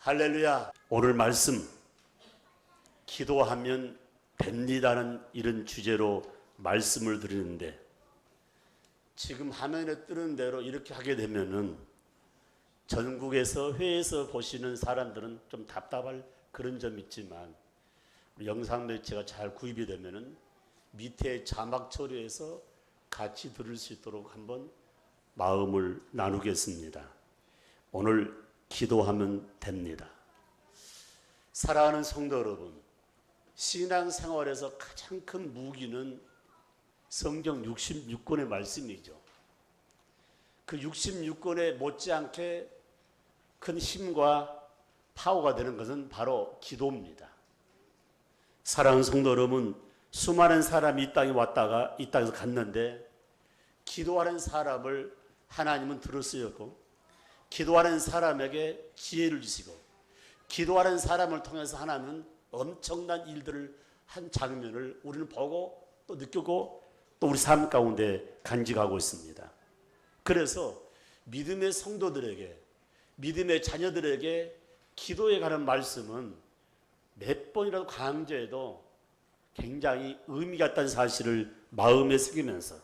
할렐루야. 오늘 말씀 기도하면 됩니다는 이런 주제로 말씀을 드리는데, 지금 화면에 뜨는 대로 이렇게 하게 되면은 전국에서 회에서 보시는 사람들은 좀 답답할 그런 점이 있지만, 영상 매체가 잘 구입이 되면은 밑에 자막 처리해서 같이 들을 수 있도록 한번 마음을 나누겠습니다. 오늘 기도하면 됩니다. 사랑하는 성도 여러분, 신앙생활에서 가장 큰 무기는 성경 66권의 말씀이죠. 그 66권에 못지않게 큰 힘과 파워가 되는 것은 바로 기도입니다. 사랑하는 성도 여러분, 수많은 사람이 이 땅에 왔다가 이 땅에서 갔는데, 기도하는 사람을 하나님은 들으셨고, 기도하는 사람에게 지혜를 주시고, 기도하는 사람을 통해서 하나님은 엄청난 일들을 한 장면을 우리는 보고 또 느끼고 또 우리 삶 가운데 간직하고 있습니다. 그래서 믿음의 성도들에게, 믿음의 자녀들에게 기도에 관한 말씀은 몇 번이라도 강조해도 굉장히 의미가 있다는 사실을 마음에 새기면서,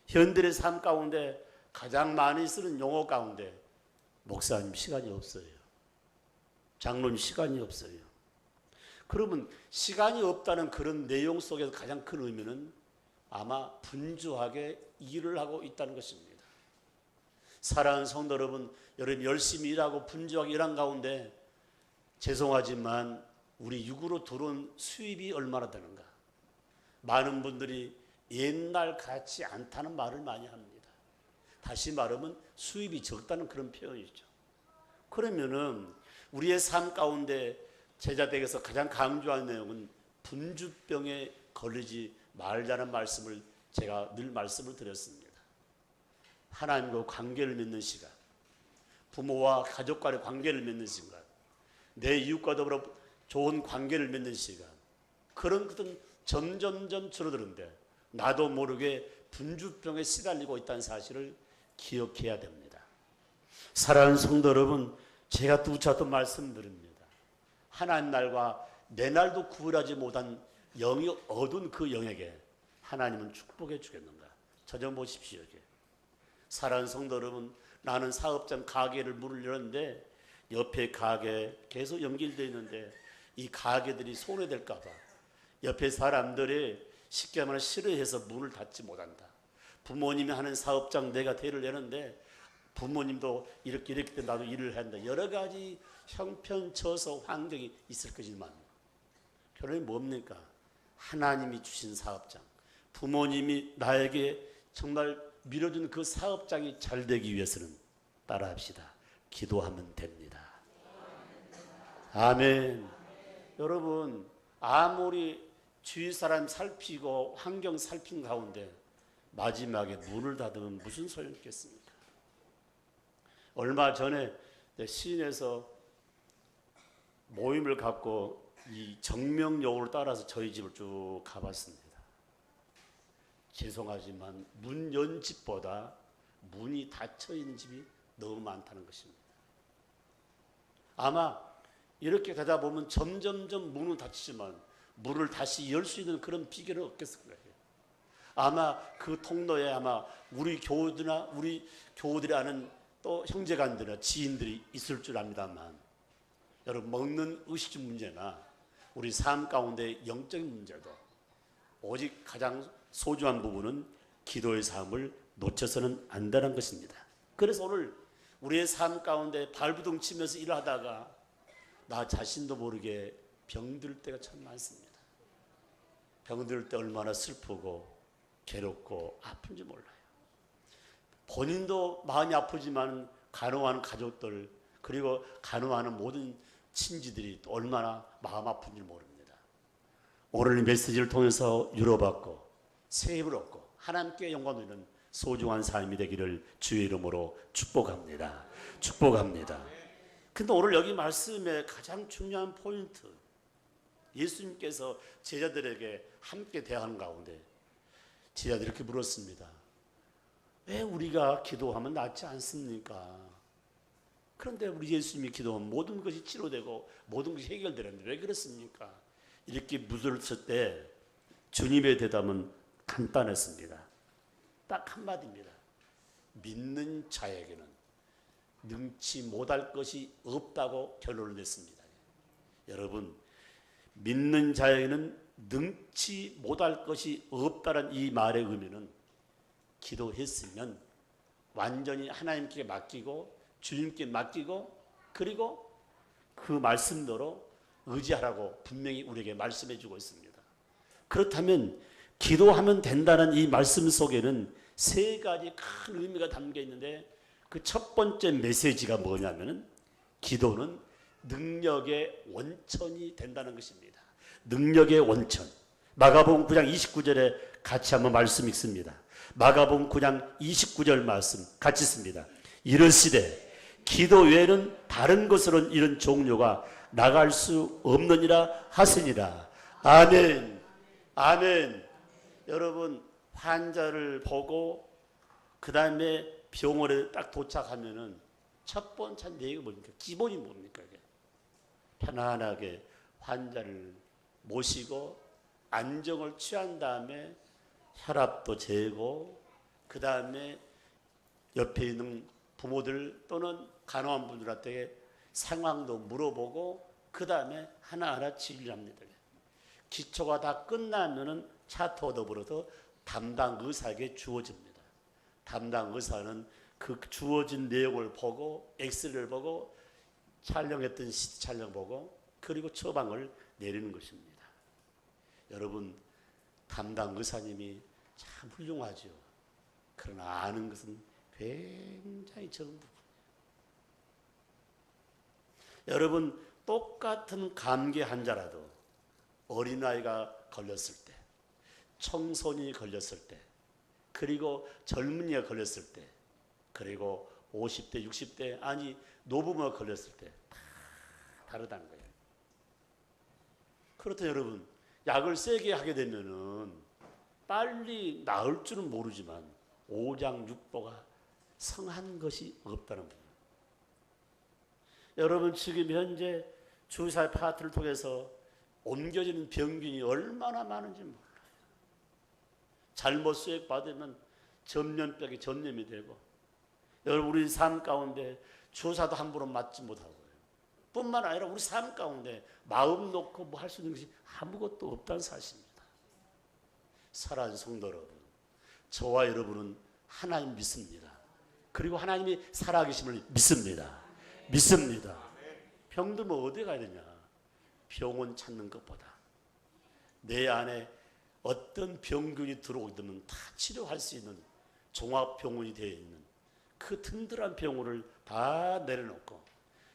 현대의 삶 가운데 가장 많이 쓰는 용어 가운데 목사님 시간이 없어요, 장로님 시간이 없어요. 그러면 시간이 없다는 그런 내용 속에서 가장 큰 의미는 아마 분주하게 일을 하고 있다는 것입니다. 사랑하는 성도 여러분, 여러분 열심히 일하고 분주하게 일한 가운데 죄송하지만 우리 육으로 들어온 수입이 얼마나 되는가? 많은 분들이 옛날 같지 않다는 말을 많이 합니다. 다시 말하면 수입이 적다는 그런 표현이죠. 그러면은 우리의 삶 가운데 제자들에게서 가장 강조하는 내용은 분주병에 걸리지 말자는 말씀을 제가 늘 말씀을 드렸습니다. 하나님과 관계를 맺는 시간, 부모와 가족 간의 관계를 맺는 시간, 내 이웃과 더불어 좋은 관계를 맺는 시간, 그런 것은 점점점 줄어드는데 나도 모르게 분주병에 시달리고 있다는 사실을 기억해야 됩니다. 사랑하는 성도 여러분, 제가 또 말씀드립니다. 하나님 날과 내 날도 구별하지 못한 영이 얻은 그 영에게 하나님은 축복해 주겠는가? 저 좀 보십시오. 사랑하는 성도 여러분, 나는 사업장 가게를 문을 열었는데 옆에 가게 계속 연결되어 있는데 이 가게들이 손해될까 봐 옆에 사람들이 쉽게 말해 싫어해서 문을 닫지 못한다. 부모님이 하는 사업장 내가 대를 내는데 부모님도 이렇게 나도 일을 해야 한다. 여러 가지 형편처서 환경이 있을 거지만 결론이 뭡니까? 하나님이 주신 사업장, 부모님이 나에게 정말 밀어준 그 사업장이 잘 되기 위해서는 따라합시다. 기도하면 됩니다. 아멘. 여러분, 아무리 주위 사람 살피고 환경 살핀 가운데 마지막에 문을 닫으면 무슨 소용이 있겠습니까? 얼마 전에 시인에서 모임을 갖고 이 정명역을 따라서 저희 집을 쭉 가봤습니다. 죄송하지만 문 연 집보다 문이 닫혀 있는 집이 너무 많다는 것입니다. 아마 이렇게 가다 보면 점점점 문은 닫히지만 문을 다시 열 수 있는 그런 비결은 없겠을 거예요. 아마 그 통로에 아마 우리 교우들이나 우리 교우들이 아는 또 형제간들이나 지인들이 있을 줄 압니다만, 여러분 먹는 의식 문제나 우리 삶 가운데 영적인 문제도 오직 가장 소중한 부분은 기도의 삶을 놓쳐서는 안 되는 것입니다. 그래서 오늘 우리의 삶 가운데 발부둥 치면서 일을 하다가 나 자신도 모르게 병들 때가 참 많습니다. 병들 때 얼마나 슬프고 괴롭고 아픈지 몰라요. 본인도 마음이 아프지만 간호하는 가족들, 그리고 간호하는 모든 친지들이 또 얼마나 마음 아픈지 모릅니다. 오늘 이 메시지를 통해서 위로받고 새 힘을 얻고 하나님께 영광 돌리는 소중한 삶이 되기를 주의 이름으로 축복합니다. 축복합니다. 근데 오늘 여기 말씀의 가장 중요한 포인트, 예수님께서 제자들에게 함께 대하는 가운데 제자들이 이렇게 물었습니다. 왜 우리가 기도하면 낫지 않습니까? 그런데 우리 예수님이 기도하면 모든 것이 치료되고 모든 것이 해결되는데 왜 그렇습니까? 이렇게 물었을 때 주님의 대답은 간단했습니다. 딱 한마디입니다. 믿는 자에게는 능치 못할 것이 없다고 결론을 냈습니다. 여러분, 믿는 자에게는 능치 못할 것이 없다는 이 말의 의미는 기도했으면 완전히 하나님께 맡기고 주님께 맡기고 그리고 그 말씀대로 의지하라고 분명히 우리에게 말씀해 주고 있습니다. 그렇다면 기도하면 된다는 이 말씀 속에는 세 가지 큰 의미가 담겨 있는데 그 첫 번째 메시지가 뭐냐면 기도는 능력의 원천이 된다는 것입니다. 능력의 원천. 마가복음 9장 29절에 같이 한번 말씀 읽습니다. 마가복음 9장 29절 말씀 같이 씁니다. 이르시되 기도 외에는 다른 것으로는 이런 종류가 나갈 수 없느니라 하시니라. 아멘. 아멘. 여러분, 환자를 보고 그 다음에 병원에 딱 도착하면은 첫 번째 내용이 뭡니까? 기본이 뭡니까? 편안하게 환자를 모시고 안정을 취한 다음에 혈압도 재고 그 다음에 옆에 있는 부모들 또는 간호원분들한테 상황도 물어보고 그 다음에 하나하나 치료합니다. 기초가 다 끝나면은 차트와 더불어서 담당 의사에게 주어집니다. 담당 의사는 그 주어진 내용을 보고 엑스레이를 보고 촬영했던 CT 촬영 보고 그리고 처방을 내리는 것입니다. 여러분, 담당 의사님이 참 훌륭하죠. 그러나 아는 것은 굉장히 적은 부분이에요. 여러분, 똑같은 감기 환자라도 어린아이가 걸렸을 때, 청소년이 걸렸을 때, 그리고 젊은이가 걸렸을 때, 그리고 50대, 60대, 아니 노부모가 걸렸을 때 다 다르다는 거예요. 그렇다 여러분, 약을 세게 하게 되면은 빨리 나을 줄은 모르지만 오장육부가 성한 것이 없다는 거예요. 여러분, 지금 현재 주사의 파트를 통해서 옮겨지는 병균이 얼마나 많은지 몰라요. 잘못 수액받으면 전염병이 전염이 되고, 여러분, 우리 삶 가운데 주사도 함부로 맞지 못하고요. 뿐만 아니라 우리 삶 가운데 마음 놓고 뭐 할 수 있는 것이 아무것도 없다는 사실입니다. 사랑하는 성도 여러분, 저와 여러분은 하나님 믿습니다. 그리고 하나님이 살아계심을 믿습니다. 믿습니다. 병들면 어디 가야 되냐? 병원 찾는 것보다 내 안에 어떤 병균이 들어오게 되면 다 치료할 수 있는 종합병원이 되어 있는 그 든든한 병원을 다 내려놓고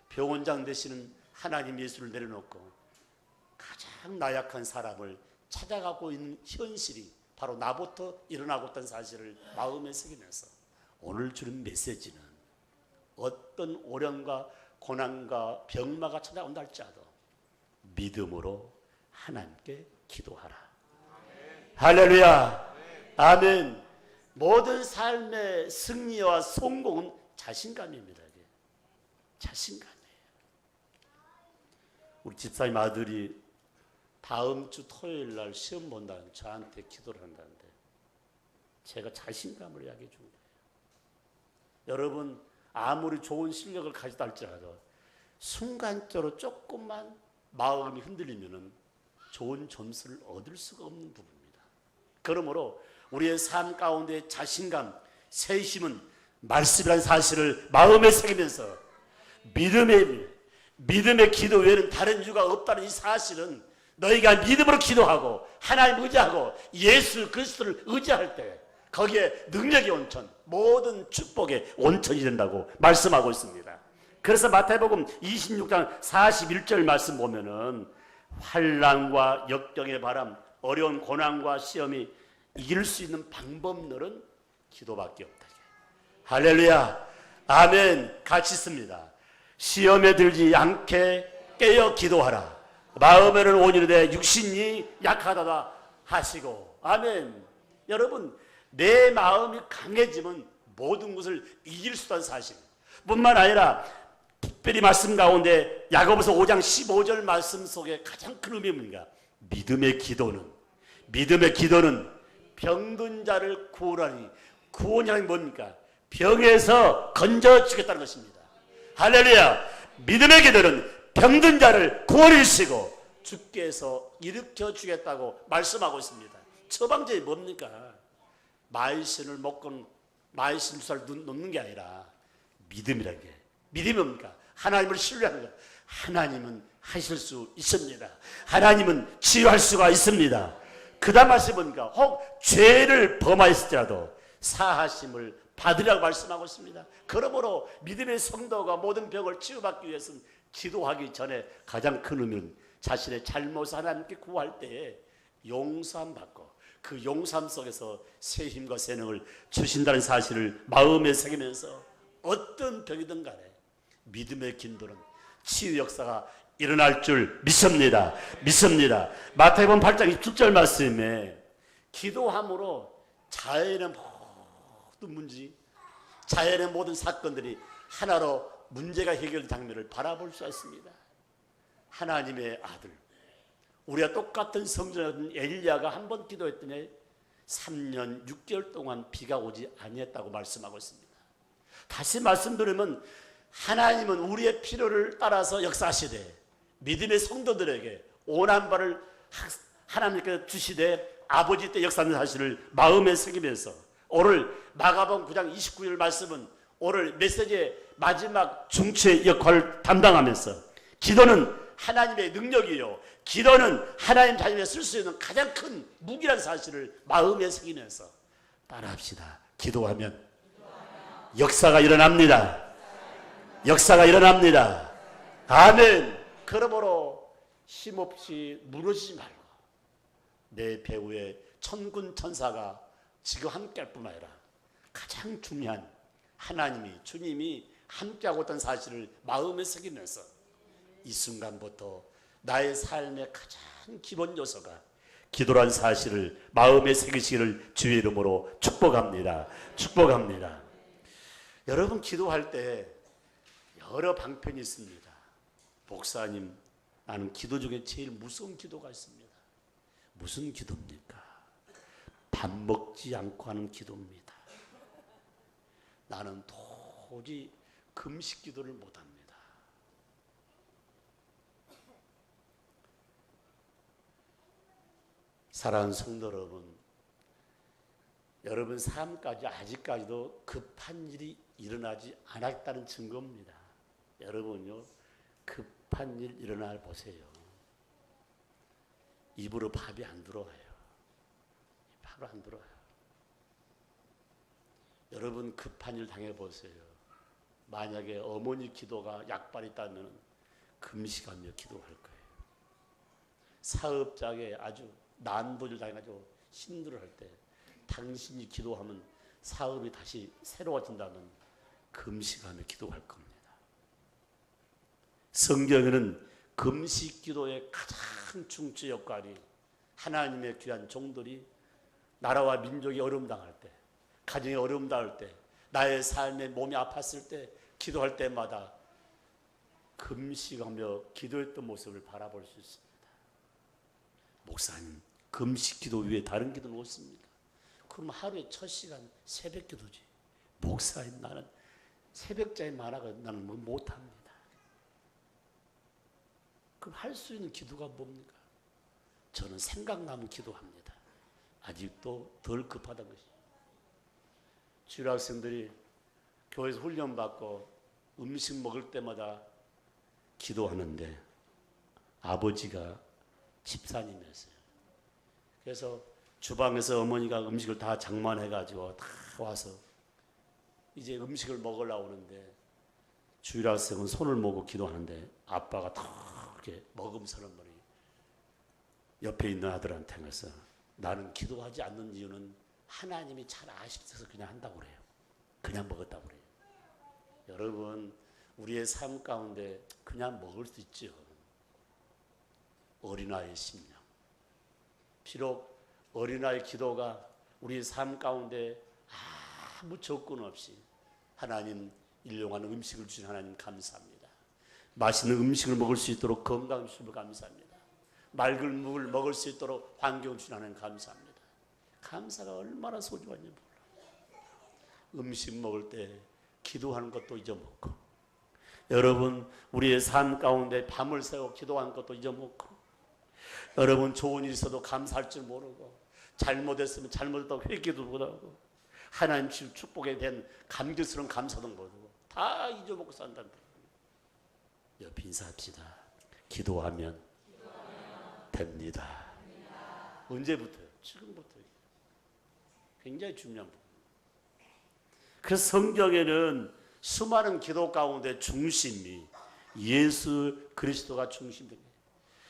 병원장 되시는 하나님 예수를 내려놓고 가장 나약한 사람을 찾아가고 있는 현실이 바로 나부터 일어나고 있다는 사실을 마음에 새기면서 오늘 주는 메시지는 어떤 오령과 고난과 병마가 찾아온다 할지라도 믿음으로 하나님께 기도하라. 아멘. 할렐루야. 아멘. 모든 삶의 승리와 성공은 자신감입니다. 이게. 자신감이에요. 우리 집사님 아들이 다음 주 토요일 날 시험 본다는 저한테 기도를 한다는데 제가 자신감을 이야기해 준 거예요. 여러분, 아무리 좋은 실력을 가지다 할지라도 순간적으로 조금만 마음이 흔들리면은 좋은 점수를 얻을 수가 없는 부분입니다. 그러므로 우리의 삶 가운데 자신감, 세심은 말씀이라는 사실을 마음에 새기면서 믿음의 기도 외에는 다른 이유가 없다는 이 사실은 너희가 믿음으로 기도하고 하나님 의지하고 예수 그리스도를 의지할 때 거기에 능력의 원천, 모든 축복의 원천이 된다고 말씀하고 있습니다. 그래서 마태복음 26장 41절 말씀 보면은 환난과 역경의 바람, 어려운 고난과 시험이 이길 수 있는 방법론은 기도밖에 없다. 할렐루야. 아멘. 같이 씁니다. 시험에 들지 않게 깨어 기도하라. 마음에는 온유되 육신이 약하다다 하시고. 아멘. 여러분, 내 마음이 강해지면 모든 것을 이길 수 있다는 사실 뿐만 아니라 특별히 말씀 가운데 야고보서 5장 15절 말씀 속에 가장 큰 의미는 뭔가? 믿음의 기도는 병든 자를 구원하니, 구원이라는 게 뭡니까? 병에서 건져주겠다는 것입니다. 할렐루야. 믿음의 기도는 병든 자를 구원해 주시고 주께서 일으켜 주겠다고 말씀하고 있습니다. 처방전이 뭡니까? 마이신을 먹고 마이신 주사를 놓는 게 아니라 믿음이라는 게, 믿음이 뭡니까? 하나님을 신뢰하는 것. 하나님은 하실 수 있습니다. 하나님은 치유할 수가 있습니다. 그 다음 말씀이 뭡니까? 혹 죄를 범하였을지라도 사하심을 받으라고 말씀하고 있습니다. 그러므로 믿음의 성도가 모든 병을 치유받기 위해서는 기도하기 전에 가장 큰 의미는 자신의 잘못을 하나님께 구할 때에 용서함 받고 그 용서함 속에서 새 힘과 새 능을 주신다는 사실을 마음에 새기면서 어떤 병이든 간에 믿음의 기도는 치유 역사가 일어날 줄 믿습니다. 마태복음 8장 27절 말씀에 기도함으로 자연의 모든 문제, 자연의 모든 사건들이 하나로 문제가 해결된 장면을 바라볼 수 있습니다. 하나님의 아들, 우리가 똑같은 성전이었던 엘리야가 한 번 기도했더니 3년 6개월 동안 비가 오지 아니했다고 말씀하고 있습니다. 다시 말씀드리면 하나님은 우리의 필요를 따라서 역사하시되 믿음의 성도들에게 온한 바를 하나님께서 주시되 아버지 때 역사하는 사실을 마음에 새기면서 오늘 마가복음 9장 29절 말씀은 오늘 메시지의 마지막 중추의 역할을 담당하면서 기도는 하나님의 능력이요, 기도는 하나님 자신이 쓸 수 있는 가장 큰 무기라는 사실을 마음에 새기면서 따라합시다. 기도하면 역사가 일어납니다. 아멘. 그러므로 힘없이 무너지지 말고 내 배후에 천군 천사가 지금 함께할 뿐만 아니라 가장 중요한 하나님이, 주님이 함께하고 있다는 사실을 마음에 새기면서 이 순간부터 나의 삶의 가장 기본 요소가 기도란 사실을 마음에 새기시기를 주의 이름으로 축복합니다. 여러분, 기도할 때 여러 방편이 있습니다. 목사님, 나는 기도 중에 제일 무서운 기도가 있습니다. 무슨 기도입니까? 밥 먹지 않고 하는 기도입니다. 나는 도저히 금식 기도를 못합니다. 사랑하는 성도 여러분 삶까지 아직까지도 급한 일이 일어나지 않았다는 증거입니다. 여러분요, 급한 일 일어나 보세요. 입으로 밥이 안 들어와요. 바로 안 들어와요. 여러분 급한 일 당해보세요. 만약에 어머니 기도가 약발이 있다면 금식하며 기도할 거예요. 사업장에 아주 난도질 당해가지고 힘들어할 때 당신이 기도하면 사업이 다시 새로워진다면 금식하며 기도할 겁니다. 성경에는 금식 기도의 가장 중추 역할이 하나님의 귀한 종들이 나라와 민족이 어려움 당할 때, 가정이 어려움 당할 때, 나의 삶에 몸이 아팠을 때 기도할 때마다 금식하며 기도했던 모습을 바라볼 수 있습니다. 목사님, 금식 기도 위에 다른 기도는 없습니까? 그럼 하루에 첫 시간 새벽 기도지. 목사님, 나는 새벽자에 많아가지고 나는 뭐 못합니다. 그럼 할 수 있는 기도가 뭡니까? 저는 생각나면 기도합니다. 아직도 덜 급하다는 것이죠. 주일학생들이 교회에서 훈련받고 음식 먹을 때마다 기도하는데 아버지가 집사님이었어요. 그래서 주방에서 어머니가 음식을 다 장만해가지고 다 와서 이제 음식을 먹으려고 오는데 주일학생은 손을 모고 기도하는데 아빠가 다 이렇게 먹음서는 분이 옆에 있는 아들한테 가서 나는 기도하지 않는 이유는 하나님이 잘 아시면서 그냥 한다고 그래요. 그냥 먹었다고 그래요. 여러분, 우리의 삶 가운데 그냥 먹을 수 있죠. 어린아이의 심령. 비록 어린아이 기도가 우리 삶 가운데 아무 조건 없이 하나님 일용하는 음식을 주신 하나님 감사합니다. 맛있는 음식을 먹을 수 있도록 건강 주시면 감사합니다. 맑은 물을 먹을 수 있도록 환경 주신 하나님 감사합니다. 감사가 얼마나 소중한지 몰라. 음식 먹을 때 기도하는 것도 잊어먹고, 여러분 우리의 삶 가운데 밤을 새워 기도하는 것도 잊어먹고, 여러분 좋은 일 있어도 감사할 줄 모르고, 잘못했으면 잘못했다고 회개도 못하고, 하나님 주신 축복에 대한 감격스러운 감사도 모르고 다 잊어먹고 산다는 거예요. 옆 인사합시다. 기도하면 됩니다. 언제부터요? 지금부터요. 굉장히 중요한 부분. 그래서 성경에는 수많은 기도 가운데 중심이 예수 그리스도가 중심입니다.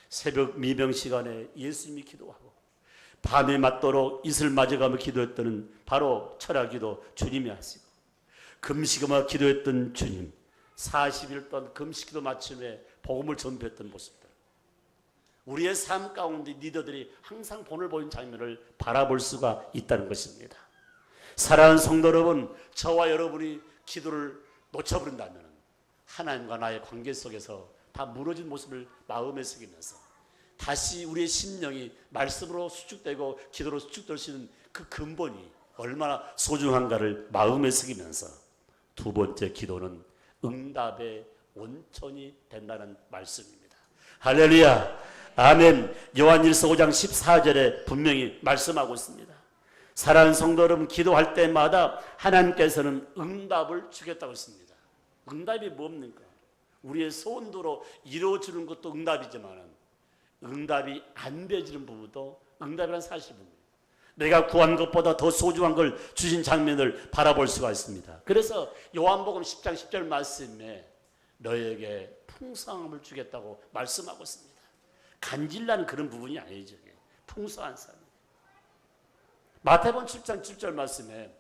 새벽 미명 시간에 예수님이 기도하고, 밤에 맞도록 이슬 맞아가며 기도했던 바로 철야기도 주님이 하시고, 금식하며 기도했던 주님, 40일 동안 금식기도 마침에 복음을 전폐했던 모습들, 우리의 삶 가운데 리더들이 항상 본을 보인 장면을 바라볼 수가 있다는 것입니다. 사랑하는 성도 여러분, 저와 여러분이 기도를 놓쳐버린다면 하나님과 나의 관계 속에서 다 무너진 모습을 마음에 새기면서 다시 우리의 심령이 말씀으로 수축되고 기도로 수축될 수 있는 그 근본이 얼마나 소중한가를 마음에 새기면서, 두 번째 기도는 응답의 원천이 된다는 말씀입니다. 할렐루야, 아멘. 요한일서 5장 14절에 분명히 말씀하고 있습니다. 사랑하는 성도 여러분, 기도할 때마다 하나님께서는 응답을 주겠다고 했습니다. 응답이 뭡니까? 우리의 소원대로 이루어지는 것도 응답이지만 응답이 안 되어지는 부분도 응답이라는 사실입니다. 내가 구한 것보다 더 소중한 걸 주신 장면을 바라볼 수가 있습니다. 그래서 요한복음 10장 10절 말씀에 너에게 풍성함을 주겠다고 말씀하고 있습니다. 간질나는 그런 부분이 아니죠. 풍성한 삶. 마태복음 7장 7절 말씀에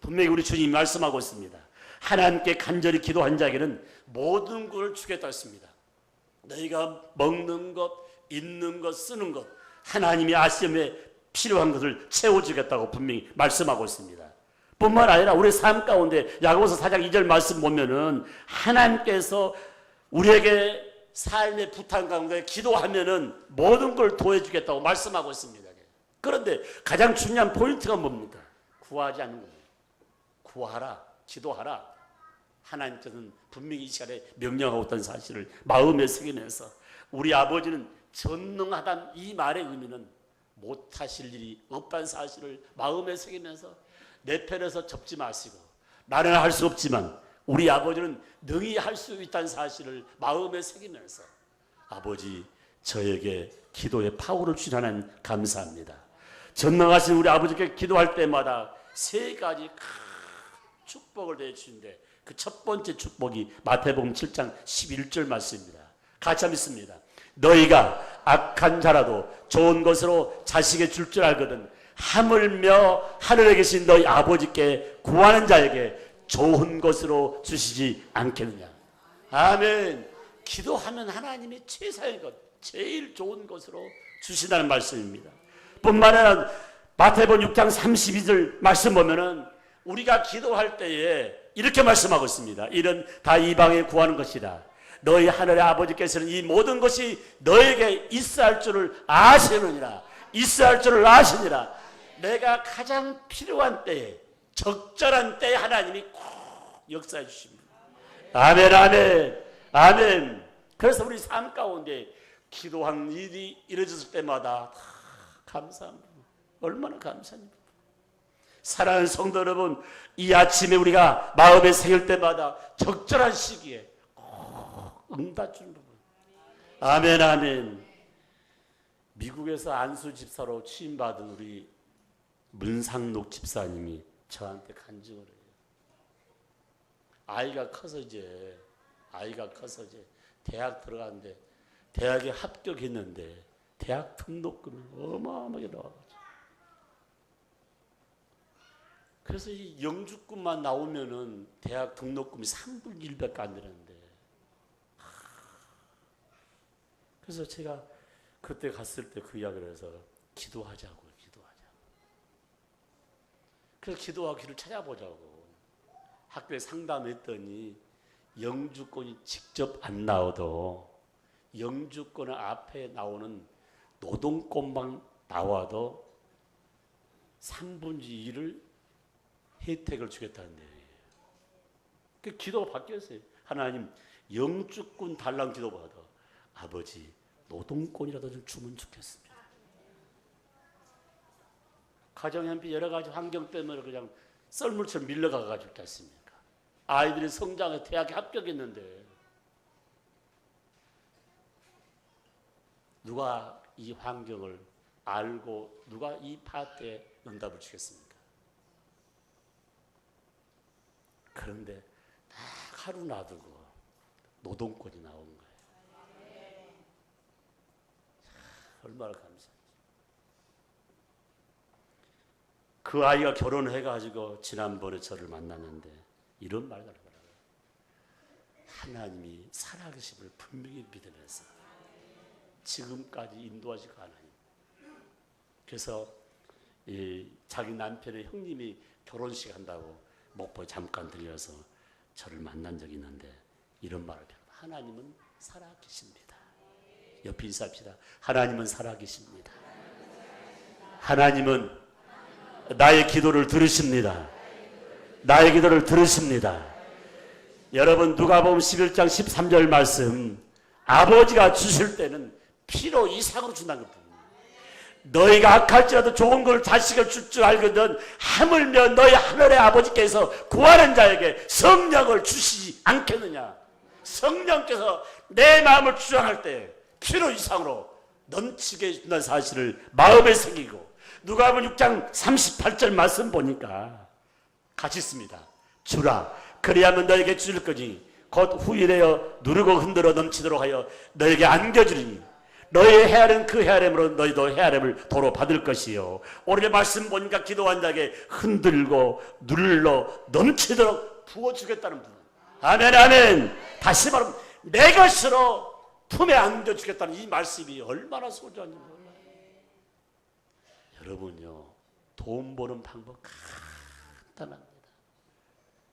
분명히 우리 주님이 말씀하고 있습니다. 하나님께 간절히 기도한 자에게는 모든 것을 주겠다 했습니다. 너희가 먹는 것, 입는 것, 쓰는 것, 하나님이 아시험에 필요한 것을 채워주겠다고 분명히 말씀하고 있습니다. 뿐만 아니라 우리 삶 가운데 야고보서 4장 2절 말씀 보면은 하나님께서 우리에게 삶의 부탁 가운데 기도하면은 모든 걸 도와주겠다고 말씀하고 있습니다. 그런데 가장 중요한 포인트가 뭡니까? 구하지 않는 겁니다. 구하라, 기도하라. 하나님께서는 분명히 이 시간에 명령하고 있다는 사실을 마음에 새기면서, 우리 아버지는 전능하다는 이 말의 의미는 못하실 일이 없다는 사실을 마음에 새기면서 내 편에서 접지 마시고, 나는 할 수 없지만 우리 아버지는 능히 할 수 있다는 사실을 마음에 새기면서, 아버지 저에게 기도의 파워를 주신 하나님 감사합니다. 전능하신 우리 아버지께 기도할 때마다 세 가지 큰 축복을 내주시는데, 그 첫 번째 축복이 마태복음 7장 11절 말씀입니다. 같이 한번 읽습니다. 너희가 악한 자라도 좋은 것으로 자식에게 줄 줄 알거든 하물며 하늘에 계신 너희 아버지께 구하는 자에게 좋은 것으로 주시지 않겠느냐. 아멘. 기도하면 하나님이 최상의 것, 제일 좋은 것으로 주신다는 말씀입니다. 뿐만 아니라 마태복음 6장 32절 말씀 보면은 우리가 기도할 때에 이렇게 말씀하고 있습니다. 이런 다 이방에 구하는 것이다. 너희 하늘의 아버지께서는 이 모든 것이 너에게 있어야 할 줄을 아시느니라. 있어야 할 줄을 아시니라. 내가 가장 필요한 때에, 적절한 때에 하나님이 꼭 역사해 주십니다. 아멘, 아멘, 아멘. 그래서 우리 삶 가운데 기도한 일이 이루어졌을 때마다 감사합니다. 얼마나 감사합니다. 사랑하는 성도 여러분, 이 아침에 우리가 마음에 새길 때마다 적절한 시기에 응답 주는 부분. 아멘, 아멘. 미국에서 안수 집사로 취임받은 우리 문상록 집사님이 저한테 간증을 해요. 아이가 커서 이제 대학 들어갔는데, 대학에 합격했는데 대학 등록금이 어마어마하게 나와가지고, 그래서 이 영주권만 나오면은 대학 등록금이 3분의 1밖에 안 되는데, 그래서 제가 그때 갔을 때 그 이야기를 해서 기도하자고요. 그래서 기도하기를 찾아보자고 학교에 상담했더니 영주권이 직접 안 나와도 영주권 앞에 나오는 노동권만 나와도 3분의 2를 혜택을 주겠다는데 그 기도가 바뀌었어요. 하나님 영주권 달랑 기도받아. 아버지 노동권이라도 좀 주면 좋겠습니다. 가정현비 여러 가지 환경 때문에 그냥 썰물처럼 밀려가가지고 있습니까? 아이들이 성장해 대학에 합격했는데 누가 이 환경을 알고 누가 이 파트에 응답을 주겠습니까? 그런데 딱 하루 놔두고 노동권이 나온 거예요. 얼마나 감사한지. 그 아이가 결혼해가지고 지난번에 저를 만났는데 이런 말을 하더라고요. 하나님이 살아계심을 분명히 믿으면서 지금까지 인도하시고 하나님. 그래서 자기 남편의 형님이 결혼식 한다고 목포에 잠깐 들려서 저를 만난 적이 있는데 이런 말을 해요. 하나님은 살아계십니다. 옆에 인사합시다. 하나님은 살아계십니다. 하나님은 나의 기도를 들으십니다. 나의 기도를 들으십니다. 여러분 누가복음 11장 13절 말씀 아버지가 주실 때는 필요 이상으로 준다는 겁니다. 너희가 악할지라도 좋은 걸 자식을 줄 줄 알거든 하물며 너희 하늘의 아버지께서 구하는 자에게 성령을 주시지 않겠느냐. 성령께서 내 마음을 주장할 때 필요 이상으로 넘치게 준다는 사실을 마음에 새기고 누가복음 6장 38절 말씀 보니까 같이 있습니다. 주라 그리하면 너에게 주실 거니 곧 후일하여 누르고 흔들어 넘치도록 하여 너에게 안겨주리니 너의 헤아림 그 헤아림으로 너희도 헤아림을 도로 받을 것이요. 오늘 말씀 보니까 기도한 자에게 흔들고 눌러 넘치도록 부어주겠다는 분. 아멘 아멘. 다시 말하면 내 것으로 품에 안겨주겠다는 이 말씀이 얼마나 소중한지 몰라요. 여러분요 돈 버는 방법 간단합니다.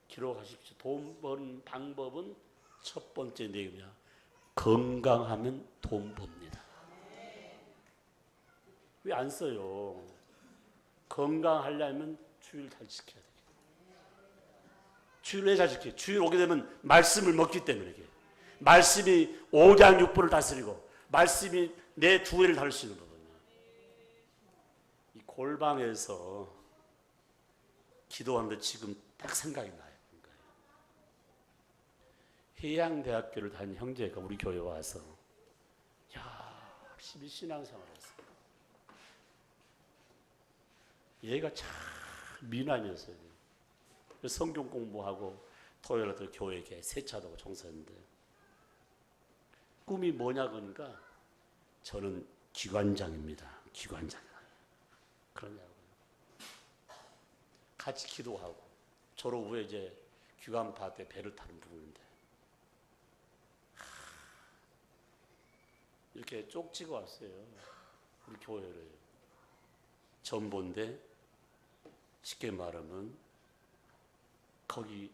기록하십시오. 돈 버는 방법은 첫 번째 내용이야. 건강하면 돈 법니다. 왜 안 써요? 건강하려면 주일 잘 지켜야 돼요. 주일 왜 잘 지켜요? 주일 오게 되면 말씀을 먹기 때문에 이게. 말씀이 오장 육부를 다스리고 말씀이 내 두뇌를 다룰 수 있는 거거든요. 이 골방에서 기도하는데 지금 딱 생각이 나요. 해양대학교를 다닌 형제가 우리 교회에 와서 열심히 신앙생활을 했어요. 얘가 참 미남이었어요. 성경 공부하고 토요일에도 교회에 세차도 종사했는데 꿈이 뭐냐 그러니까 저는 기관장입니다. 기관장이다. 그러냐고요. 같이 기도하고 졸업 후에 이제 귀감 파트에 배를 타는 부분인데 이렇게 쪽지가 왔어요. 우리 교회를. 전본데 쉽게 말하면 거기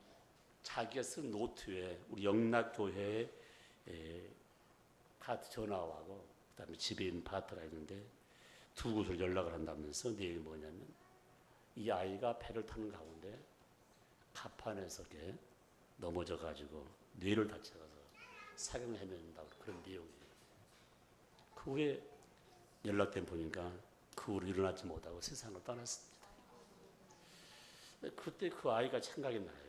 자기가 쓴 노트에 우리 영락교회에 파트 전화하고 그다음에 집에 있는 파트가 있는데 두 곳을 연락을 한다면서 내용이 뭐냐면 이 아이가 배를 타는 가운데 갑판에서 넘어져 가지고 뇌를 다쳐서 사경을 헤맨다고 그런 내용이에요. 그 후에 연락된 보니까 그 후로 일어나지 못하고 세상을 떠났습니다. 그때 그 아이가 생각이 나요.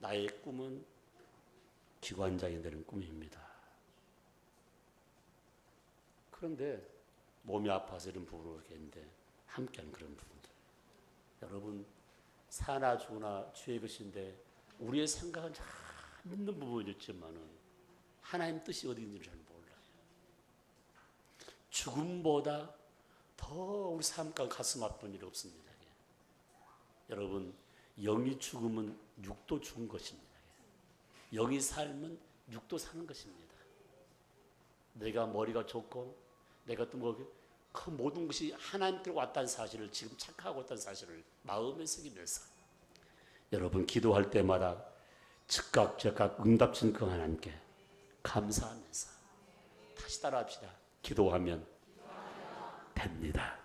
나의 꿈은 기관장이 되는 꿈입니다. 그런데 몸이 아파서 이런 부분을 했는데 함께하는 그런 부분들. 여러분 사나 죽으나 주의 것인데 우리의 생각은 잘 있는 부분이었지만은 하나님 뜻이 어디 있는지 잘 몰라요. 죽음보다 더 우리 삶 가운데 가슴 아픈 일이 없습니다. 여러분 영이 죽으면 육도 죽은 것입니다. 영이 살면 육도 사는 것입니다. 내가 머리가 좋고 내가 또 그 모든 것이 하나님께 왔다는 사실을 지금 착각하고 있다는 사실을 마음에 새기면서 여러분 기도할 때마다 즉각 즉각 응답진 그 하나님께 감사하면서 다시 따라합시다. 기도하면 됩니다.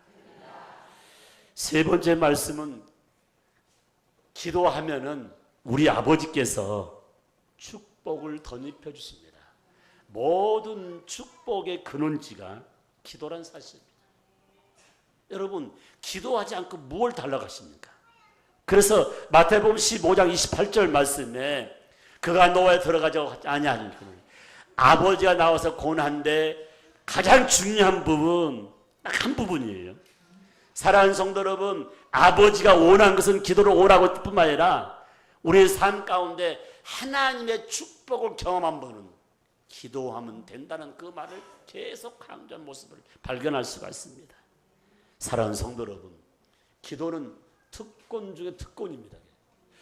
세 번째 말씀은 기도하면은 우리 아버지께서 축복을 덧입혀 주십니다. 모든 축복의 근원지가 기도란 사실입니다. 여러분, 기도하지 않고 무엇을 달라고 하십니까? 그래서 마태복음 15장 28절 말씀에 그가 노에 들어가지 아니하니 아버지가 나와서 고난데 가장 중요한 부분 딱 한 부분이에요. 사랑하는 성도 여러분, 아버지가 원한 것은 기도를 오라고 뿐만 아니라 우리의 삶 가운데 하나님의 축복을 경험한 분은 기도하면 된다는 그 말을 계속 강조한 모습을 발견할 수가 있습니다. 사랑하는 성도 여러분, 기도는 특권 중에 특권입니다.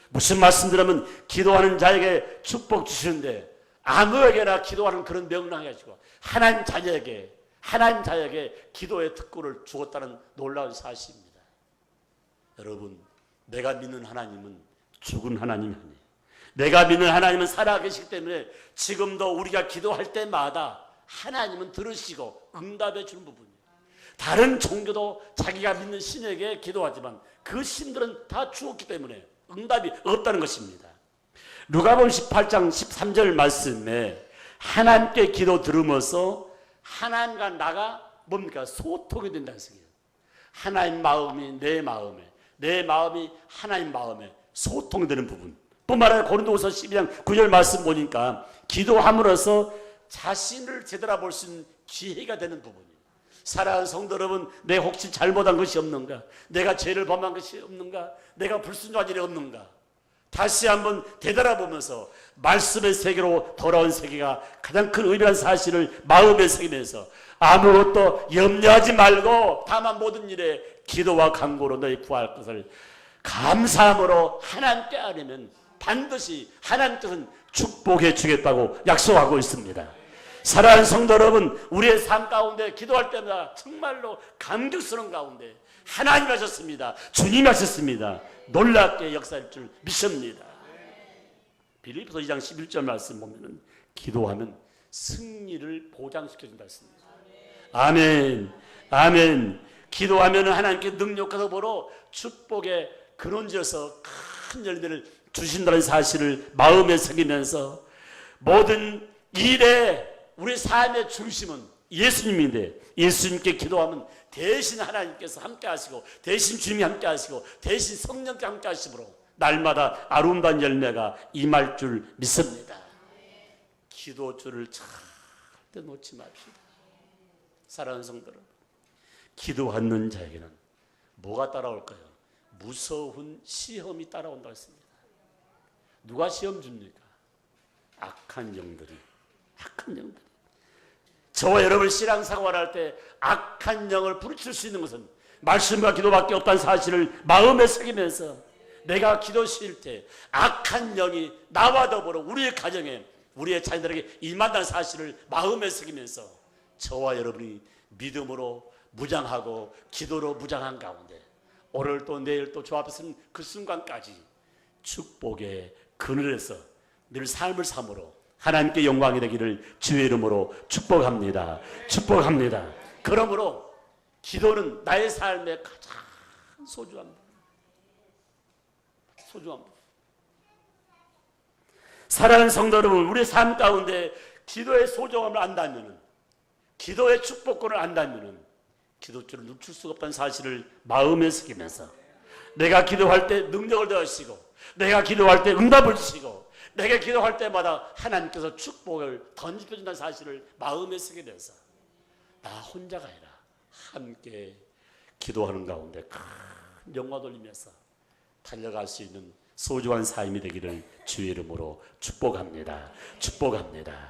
무슨 말씀드리면 기도하는 자에게 축복 주시는데 아무에게나 기도하는 그런 명령이 가지고 하나님 자에게 기도의 특권을 주었다는 놀라운 사실입니다. 여러분, 내가 믿는 하나님은 죽은 하나님이 아니에요. 내가 믿는 하나님은 살아계시기 때문에 지금도 우리가 기도할 때마다 하나님은 들으시고 응답해 주는 부분이에요. 다른 종교도 자기가 믿는 신에게 기도하지만 그 신들은 다 죽었기 때문에 응답이 없다는 것입니다. 누가복음 18장 13절 말씀에 하나님께 기도 들으면서 하나님과 나가 뭡니까? 소통이 된다는 얘기예요. 하나님 마음이 내 마음에, 내 마음이 하나님 마음에 소통되는 부분. 뿐만 아니라 고린도후서 12장 9절 말씀 보니까 기도함으로써 자신을 되돌아볼 수 있는 기회가 되는 부분이에요. 사랑하는 성도 여러분, 내가 혹시 잘못한 것이 없는가? 내가 죄를 범한 것이 없는가? 내가 불순종한 일이 없는가? 다시 한번 되돌아보면서 말씀의 세계로 돌아온 세계가 가장 큰 의미한 사실을 마음에 새기면서 아무것도 염려하지 말고 다만 모든 일에 기도와 간구로 너희 구할 것을 감사함으로 하나님께 아뢰면 반드시 하나님께서는 축복해 주겠다고 약속하고 있습니다. 사랑하는 성도 여러분, 우리의 삶 가운데 기도할 때마다 정말로 감격스러운 가운데 하나님 하셨습니다. 주님 하셨습니다. 놀랍게 역사할 줄 믿습니다. 빌립보서 2장 11절 말씀 보면은 기도하면 승리를 보장시켜준다 했습니다. 아멘, 아멘. 기도하면 하나님께 능력과 더불어 축복의 근원지어서 큰 열매를 주신다는 사실을 마음에 새기면서 모든 일에 우리 삶의 중심은 예수님인데 예수님께 기도하면 대신 하나님께서 함께 하시고 대신 주님이 함께 하시고 대신 성령께 함께 하심으로 날마다 아름다운 열매가 임할 줄 믿습니다. 기도줄을 절대 놓지 맙시다. 사랑하는 성도 여러분, 기도하는 자에게는 뭐가 따라올까요? 무서운 시험이 따라온다고 했습니다. 누가 시험 줍니까? 악한 영들이. 저와 여러분 신앙생활 할 때 악한 영을 부르칠 수 있는 것은 말씀과 기도밖에 없다는 사실을 마음에 새기면서 내가 기도 쉴 때 악한 영이 나와 더불어 우리의 가정에 우리의 자녀들에게 임한다는 사실을 마음에 새기면서 저와 여러분이 믿음으로 무장하고 기도로 무장한 가운데 오늘 또 내일 또 저 앞에 서는 그 순간까지 축복의 그늘에서 늘 삶을 삶으로 하나님께 영광이 되기를 주의 이름으로 축복합니다. 축복합니다. 그러므로 기도는 나의 삶의 가장 소중한 부. 사랑하는 성도 여러분, 우리의 삶 가운데 기도의 소중함을 안다면, 기도의 축복권을 안다면 기도줄을 늦출 수가 없다는 사실을 마음에 새기면서 내가 기도할 때 능력을 더하시고 내가 기도할 때 응답을 주시고 내가 기도할 때마다 하나님께서 축복을 던져준다는 사실을 마음에 새게 돼서 나 혼자가 아니라 함께 기도하는 가운데 큰 영화 돌리면서 달려갈 수 있는 소중한 삶이 되기를 주의 이름으로 축복합니다. 축복합니다.